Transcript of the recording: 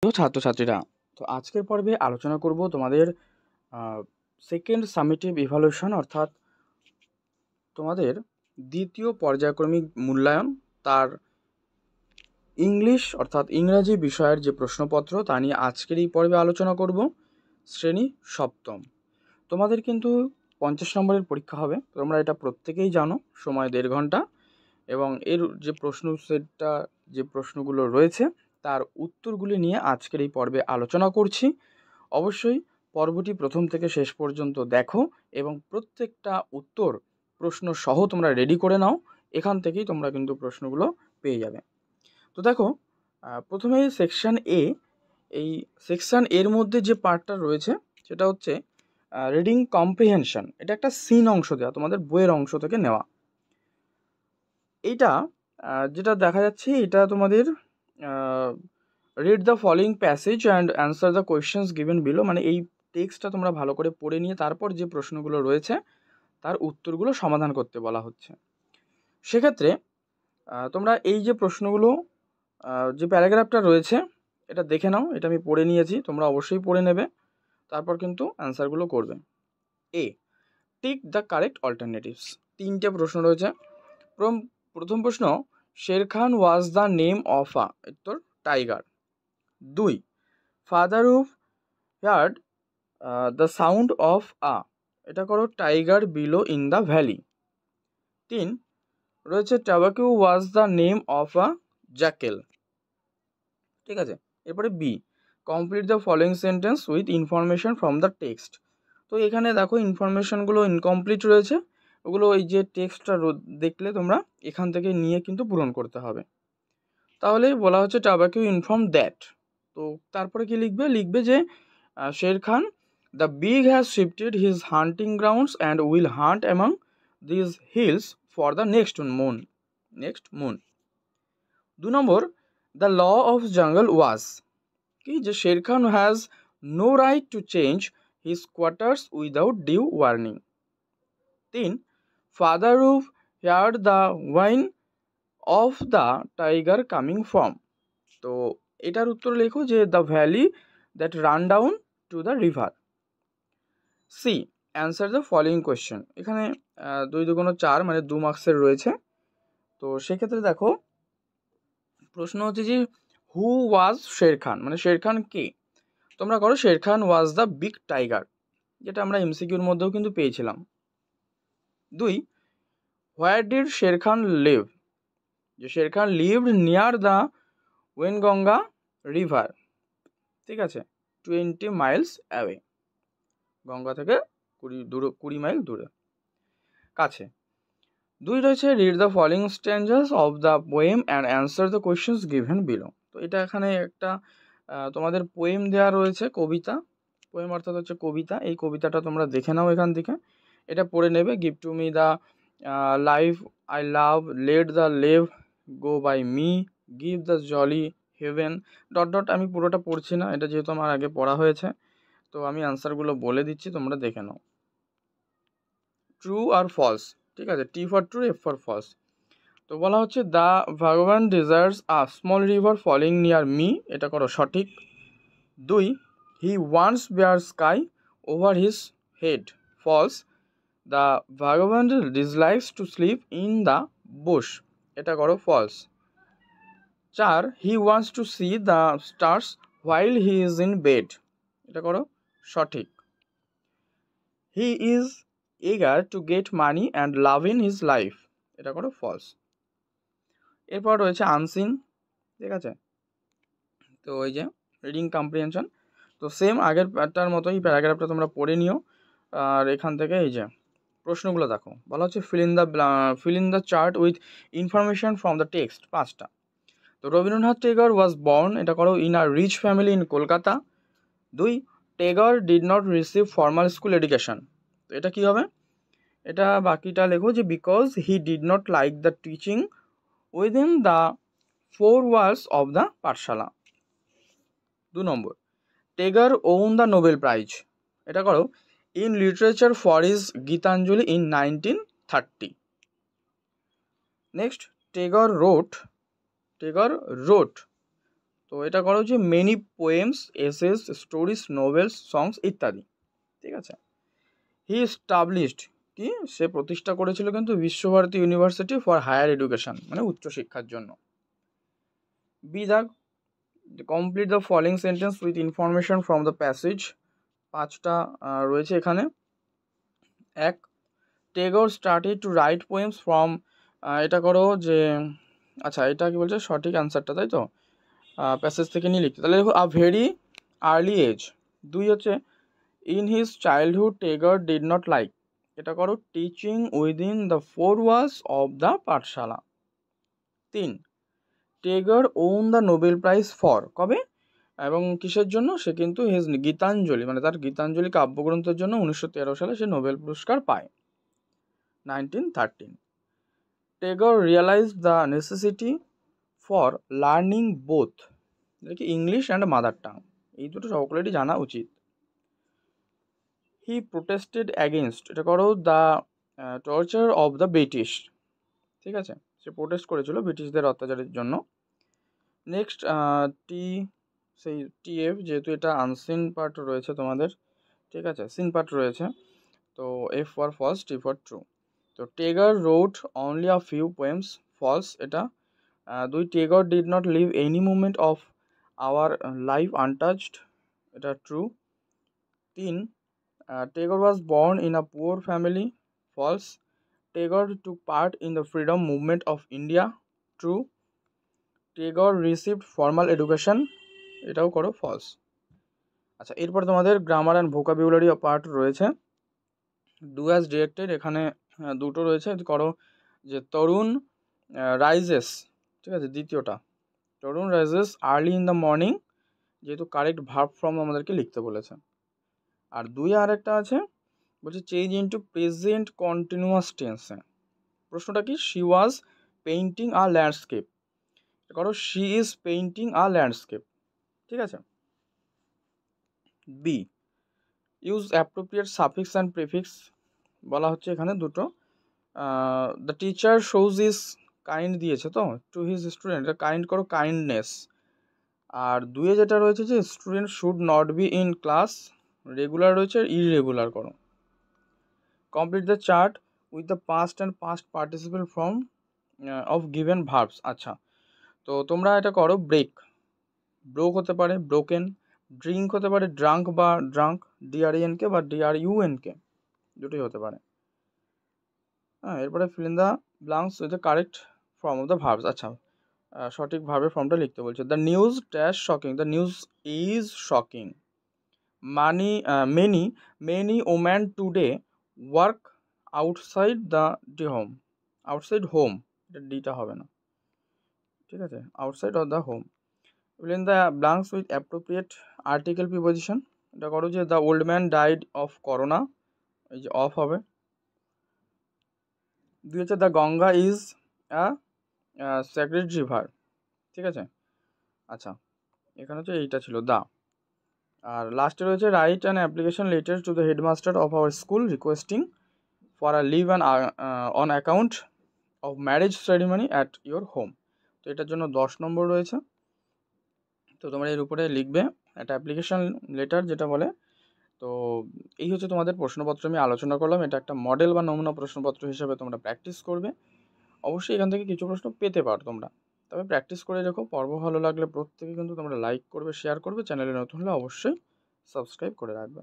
তো ছাত্রছাত্রীরা, তো আজকের পর্বে আলোচনা করব তোমাদের সেকেন্ড সামেটিভ ইভালুয়েশন, অর্থাৎ তোমাদের দ্বিতীয় পর্যায়ক্রমিক মূল্যায়ন, তার ইংলিশ অর্থাৎ ইংরাজি বিষয়ের যে প্রশ্নপত্র তা নিয়ে আজকের এই পর্বে আলোচনা করব। শ্রেণী সপ্তম, তোমাদের কিন্তু 50 নম্বরের পরীক্ষা হবে, তোমরা এটা প্রত্যেকেই জানো। সময় 1.5 ঘন্টা, এবং এর যে প্রশ্ন সেটটা, যে প্রশ্নগুলো রয়েছে তার উত্তরগুলি নিয়ে আজকের এই পর্বে আলোচনা করছি। অবশ্যই পর্বটি প্রথম থেকে শেষ পর্যন্ত দেখো এবং প্রত্যেকটা উত্তর প্রশ্ন সহ তোমরা রেডি করে নাও। এখান থেকেই তোমরা কিন্তু প্রশ্নগুলো পেয়ে যাবে। তো দেখো, প্রথমে সেকশন এ, এই সেকশন এর মধ্যে যে পার্টটা রয়েছে সেটা হচ্ছে রিডিং কম্প্রিহেনশন। এটা একটা সিন অংশ দেওয়া, তোমাদের বইয়ের অংশ থেকে নেওয়া। এইটা যেটা দেখা যাচ্ছে, এটা তোমাদের read the following passage and answer the questions given below, মানে এই টেক্সটটা তোমরা ভালো করে পড়ে নিয়ে তারপর যে প্রশ্নগুলো রয়েছে তার উত্তরগুলো সমাধান করতে বলা হচ্ছে। সেক্ষেত্রে তোমরা এই যে প্রশ্নগুলো, যে প্যারাগ্রাফটা রয়েছে এটা দেখে নাও। এটা আমি পড়ে নিয়েছি, তোমরা অবশ্যই পড়ে নেবে, তারপর কিন্তু অ্যান্সারগুলো করবে। A, tick the correct alternatives. 3টে প্রশ্ন রয়েছে। প্রথম প্রশ্ন, Sher Khan was the name of a, উত্তর tiger. 2, father wolf heard the sound of a, এটা করো tiger below in the valley. 3 রয়েছে, Tabaqui was the name of a jackal. ঠিক আছে, এরপরে B, complete the following sentence with information from the text. তো এখানে দেখো ইনফরমেশনগুলো ইনকমপ্লিট রয়েছে, ওগুলো এই যে টেক্সটটা দেখলে তোমরা এখান থেকে নিয়ে কিন্তু পূরণ করতে হবে। তাহলে বলা হচ্ছে টাবাকু ইনফর্ম দ্যাট, তো তারপরে কি লিখবে? লিখবে যে Sher Khan, the big has shifted his hunting grounds and will hunt among these hills for the next moon. 2 number, the law of jungle was কি, যে Sher Khan has no right to change his quarters without due warning. 3, father wolf heard the whine of the tiger coming from. তো এটার উত্তর লেখো যে the valley that run down to the river. C, answer the following question. এখানে 2 2 4, মানে 2 মার্কসের রয়েছে। তো সেক্ষেত্রে দেখো, প্রশ্ন হচ্ছে যে হু ওয়াজ শের খান, মানে শের খান কে? তোমরা করো শের Khan was the big tiger, যেটা আমরা এমসিকিউর মধ্যেও কিন্তু পেয়েছিলাম। 2, where did Sher Khan leave, যে শের খান লিভড নিয়ার দ্য ওয়েনগঙ্গা রিভার। ঠিক আছে, 20 মাইলস অ্যাওয়ে, গঙ্গা থেকে 20 মাইল দূরে, কাছে। 2 রয়েছে, read the following stanzas of the poem and answer the questions given below. তো এটা এখানে একটা তোমাদের পোয়েম দেওয়া রয়েছে, কবিতা। পোয়েম অর্থাৎ হচ্ছে কবিতা। এই কবিতাটা তোমরা দেখে নাও এখান থেকে, এটা পড়ে নেবে। Give to me the life I love, let the lave go by me, give the jolly heaven dot dot. আমি পুরোটা পড়ছি না, এটা যেহেতু আমার আগে পড়া হয়েছে, তো আমি আনসারগুলো বলে দিচ্ছি, তোমরা দেখে নাও। ট্রু আর ফলস, ঠিক আছে, T for true, F for false. তো বলা হচ্ছে the Bhagwan desires a small river falling near me, এটা করো সঠিক। 2, he wants bare sky over his head, false. The Bhagwan dislikes to sleep in the bush, এটা করো false. 4, he wants to see the stars while he is in bed, এটা করো সঠিক। He is eager to get money and love in his life, এটা করো false. এরপর রয়েছে unseen, ঠিক আছে। তো ওই যে রিডিং কম্প্রিহেনশন, তো সেম আগেরটার মতোই প্যারাগ্রাফটা তোমরা পড়ে নিও। আর এখান থেকে এই যে প্রশ্নগুলো দেখো, বলা হচ্ছে fill in the chart with information from the text, 5টা। তো রবীন্দ্রনাথ টেগর ওয়াজ বর্ন, এটা করো in a rich family in Kolkata. 2, Tagore did not receive formal school education, তো এটা কি হবে? এটা বাকিটা লেখো যে because he did not like the teaching within the 4 walls of the pathshala. 2 number, Tagore won the Nobel prize, এটা করো in literature for his Gitanjali in 1930। Next, Tagore wrote তো এটা করো যে many poems, essays, stories, novels, songs ইত্যাদি। ঠিক আছে। হি এস্টাবলিশড, কি সে প্রতিষ্ঠা করেছিল কিন্তু Visva Bharati university for higher education, মানে উচ্চশিক্ষার জন্য। বি দাগ, complete the following sentence with information from the passage. 5টা রয়েছে এখানে। 1, Tagore started to write poems from, এটা করো যে, আচ্ছা এটা কি বলছে সঠিক অ্যান্সারটা, তাই তো, প্যাসেজ থেকে নিয়ে লিখতে। তাহলে দেখো আ ভেরি আর্লি এজ। 2 হচ্ছে in his childhood Tagore did not like, এটা করো teaching within the 4 walls of the pathshala. 3, Tagore won the Nobel prize for, কবে এবং কিসের জন্য, সে কিন্তু হিজ গীতাঞ্জলি, মানে তার গীতাঞ্জলি কাব্যগ্রন্থের জন্য 1913 সালে সে নোবেল পুরস্কার পায়, 1913। Tagore realise the necessity for learning both, কি ইংলিশ অ্যান্ড মাদার টাং, এই দুটো সকলেরই জানা উচিত। হি প্রোটেস্টেড অ্যাগেনস্ট, এটা করো the torture of the British. ঠিক আছে, সে প্রোটেস্ট করেছিল ব্রিটিশদের অত্যাচারের জন্য। নেক্সট টি, সেই টিএফ, যেহেতু এটা আনসিন পার্ট রয়েছে তোমাদের, ঠিক আছে, সিন পার্ট রয়েছে, তো F for false, T for true. তো Tagore wrote only a few poems, false এটা। 2, Tagore did not leave any moment of our life untouched, এটা true. 3, Tagore was born in a poor family, false. Tagore took part in the freedom movement of India, true. Tagore received formal education, এটাও করো false. আচ্ছা, এরপর তোমাদের grammar and vocabulary part রয়েছে। Do as directed, এখানে দুটো রয়েছে, করো যে তরুণ রাইজেস, ঠিক আছে, দ্বিতীয়টা Tarun rises early in the morning, যেহেতু কারেক্ট ভার্ব ফর্ম আমাদেরকে লিখতে বলেছে। আর 2 আরেকটা আছে, বলছে change into present continuous tense. প্রশ্নটা কি, she was painting a landscape, করো she is painting a landscape. ঠিক আছে। B, use appropriate suffix and prefix, বলা হচ্ছে এখানে দুটো। The teacher shows is kind দিয়েছে তো টু হিজ স্টুডেন্ট, এটা কাইন্ড করো কাইন্ডনেস। আর 2 যেটা রয়েছে যে student should not be in class, regular রয়েছে, ইররেগুলার করো। Complete the chart with the past and past participle form of given verbs. আচ্ছা, তো তোমরা এটা করো ব্রেক, ব্রোক হতে পারে ব্রোকেন, ড্রিঙ্ক হতে পারে ড্রাঙ্ক বা ড্রাঙ্ক, ডিআরইএনকে বা ডিআরইউএনকে, দুটোই হতে পারে। হ্যাঁ, এরপরে feel in the blanks with the correct form of the verbs. আচ্ছা, সঠিক ভার্বের ফর্মটা লিখতে বলছে। The news dash shocking, the news is shocking. Many woman today work outside the home, outside home, এটা ডিটা হবে না, ঠিক আছে, outside of the home. Feel in the blanks with appropriate article preposition, এটা করো যে the old man died of corona, এই যে অফ হবে। 2 হচ্ছে the Ganga is a sacred river, ঠিক আছে। আচ্ছা, এখানে হচ্ছে এইটা ছিল দা। আর লাস্টে রয়েছে write an application letter to the headmaster of our school requesting for a leave and on account of marriage ceremony at your home. তো এটার জন্য 10 নম্বর রয়েছে। তো তোমরা এর উপরে লিখবে একটা অ্যাপ্লিকেশন লেটার, যেটা বলে। তো এই হচ্ছে তোমাদের প্রশ্নপত্র আমি আলোচনা করলাম, এটা একটা মডেল বা নমুনা প্রশ্নপত্র হিসেবে তোমরা প্র্যাকটিস করবে। অবশ্যই এখান থেকে কিছু প্রশ্ন পেতে পারো তোমরা, তবে প্র্যাকটিস করে রেখো। পর্ব ভালো লাগলে প্রত্যেকে কিন্তু তোমরা লাইক করবে, শেয়ার করবে, চ্যানেলে নতুন হলে অবশ্যই সাবস্ক্রাইব করে রাখবে।